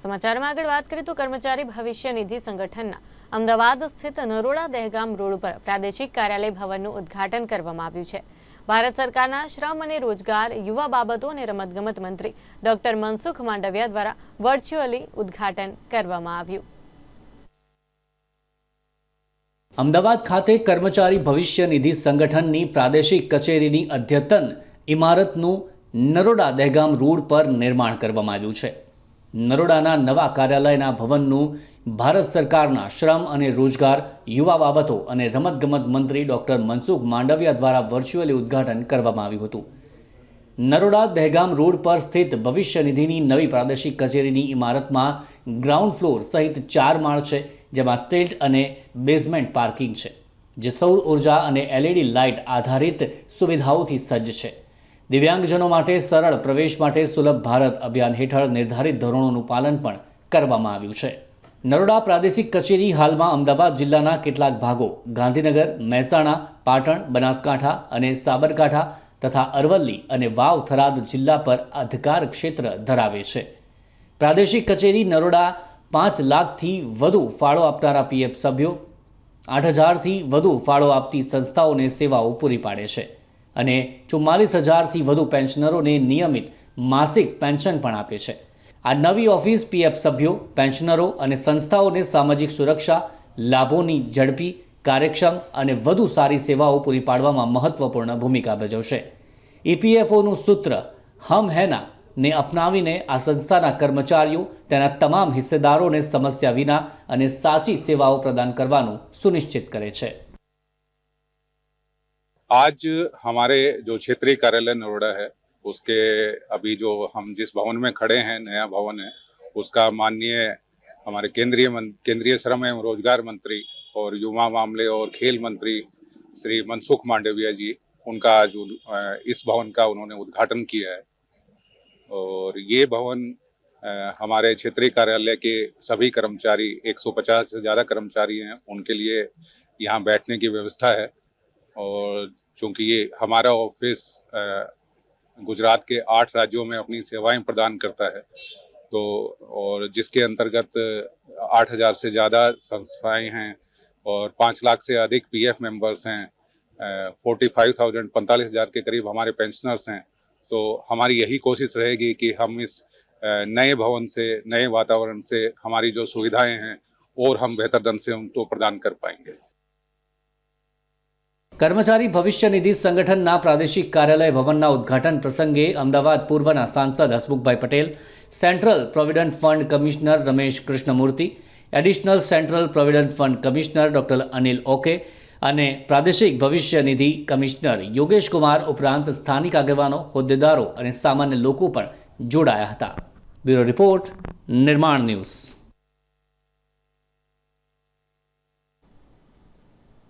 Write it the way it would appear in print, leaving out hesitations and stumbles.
સમાચારમાં આગળ વાત કરીએ તો કર્મચારી ભવિષ્ય નિધિ સંગઠનના અમદાવાદ સ્થિત નરોડા દહેગામ રોડ પર પ્રાદેશિક કાર્યાલય ભવનનું ઉદ્ઘાટન કરવામાં આવ્યું છે। ભારત સરકારના શ્રમ અને રોજગાર, યુવા બાબતો અને રમતગમત મંત્રી ડોક્ટર મનસુખ માંડવિયા દ્વારા વર્ચ્યુઅલી ઉદ્ઘાટન કરવામાં આવ્યું। અમદાવાદ ખાતે કર્મચારી ભવિષ્ય નિધિ સંગઠનની પ્રાદેશિક કચેરીની અદ્યતન ઇમારતનું નરોડા દહેગામ રોડ પર નિર્માણ કરવામાં આવ્યું છે। નરોડાના નવા કાર્યાલયના ભવનનું ભારત સરકારના શ્રમ અને રોજગાર, યુવા બાબતો અને રમતગમત મંત્રી ડોક્ટર મનસુખ માંડવિયા દ્વારા વર્ચ્યુઅલી ઉદ્ઘાટન કરવામાં આવ્યું હતું। નરોડા દહેગામ રોડ પર સ્થિત ભવિષ્ય નિધિની નવી પ્રાદેશિક કચેરીની ઇમારતમાં ગ્રાઉન્ડ ફ્લોર સહિત 4 માળ છે, જેમાં સ્ટેટ અને બેઝમેન્ટ પાર્કિંગ છે, જે સૌર ઉર્જા અને એલઈડી લાઇટ આધારિત સુવિધાઓથી સજ્જ છે। દિવ્યાંગજનો માટે સરળ પ્રવેશ માટે સુલભ ભારત અભિયાન હેઠળ નિર્ધારિત ધોરણોનું પાલન પણ કરવામાં આવ્યું છે। નરોડા પ્રાદેશિક કચેરી હાલમાં અમદાવાદ જિલ્લાના કેટલાક ભાગો, ગાંધીનગર, મહેસાણા, પાટણ, બનાસકાંઠા અને સાબરકાંઠા તથા અરવલ્લી અને વાવ થરાદ જિલ્લા પર અધિકાર ક્ષેત્ર ધરાવે છે। પ્રાદેશિક કચેરી નરોડા 5 લાખથી વધુ ફાળો આપનારા પીએફ સભ્યો, 8,000થી વધુ ફાળો આપતી સંસ્થાઓને સેવાઓ પૂરી પાડે છે અને 44,000થી વધુ પેન્શનરોને નિયમિત માસિક પેન્શન પણ આપે છે। આ નવી ઓફિસ પીએફ સભ્યો, પેન્શનરો અને સંસ્થાઓને સામાજિક સુરક્ષા લાભોની ઝડપી, કાર્યક્ષમ અને વધુ સારી સેવાઓ પૂરી પાડવામાં મહત્વપૂર્ણ ભૂમિકા ભજવશે। ઈપીએફઓનું સૂત્ર હમ હેના ને અપનાવીને આ સંસ્થાના કર્મચારીઓ તેના તમામ હિસ્સેદારોને સમસ્યા વિના અને સાચી સેવાઓ પ્રદાન કરવાનું સુનિશ્ચિત કરે છે। आज हमारे जो क्षेत्रीय कार्यालय नरोड़ा है, उसके अभी जो हम जिस भवन में खड़े हैं, नया भवन है, उसका माननीय हमारे केंद्रीय श्रम एवं रोजगार मंत्री और युवा मामले और खेल मंत्री श्री मनसुख मांडविया जी, उनका आज इस भवन का उन्होंने उद्घाटन किया है। और ये भवन हमारे क्षेत्रीय कार्यालय के सभी कर्मचारी, 150 से ज़्यादा कर्मचारी हैं, उनके लिए यहाँ बैठने की व्यवस्था है। और चूँकि ये हमारा ऑफिस गुजरात के 8 राज्यों में अपनी सेवाएं प्रदान करता है, तो और जिसके अंतर्गत 8,000 से ज़्यादा संस्थाएं हैं और 5 लाख से अधिक पीएफ मेंबर्स हैं, 45,000 के करीब हमारे पेंशनर्स हैं। तो हमारी यही कोशिश रहेगी कि हम इस नए भवन से, नए वातावरण से हमारी जो सुविधाएं हैं और हम बेहतर ढंग से उनको प्रदान कर पाएंगे। કર્મચારી ભવિષ્ય નિધિ સંગઠનના પ્રાદેશિક કાર્યાલય ભવનના ઉદ્ઘાટન પ્રસંગે અમદાવાદ પૂર્વના સાંસદ Hasmukhbhai Patel, central provident fund commissioner Ramesh Krishnamurthy, additional central provident fund commissioner doctor Anil ઓકે અને પ્રાદેશિક ભવિષ્ય નિધિ કમિશનર યોગેશ કુમાર ઉપરાંત સ્થાનિક આગેવાનો, હોદ્દેદારો અને સામાન્ય લોકો પણ જોડાયા હતા। બ્યુરો રિપોર્ટ, નિર્માણ ન્યૂઝ।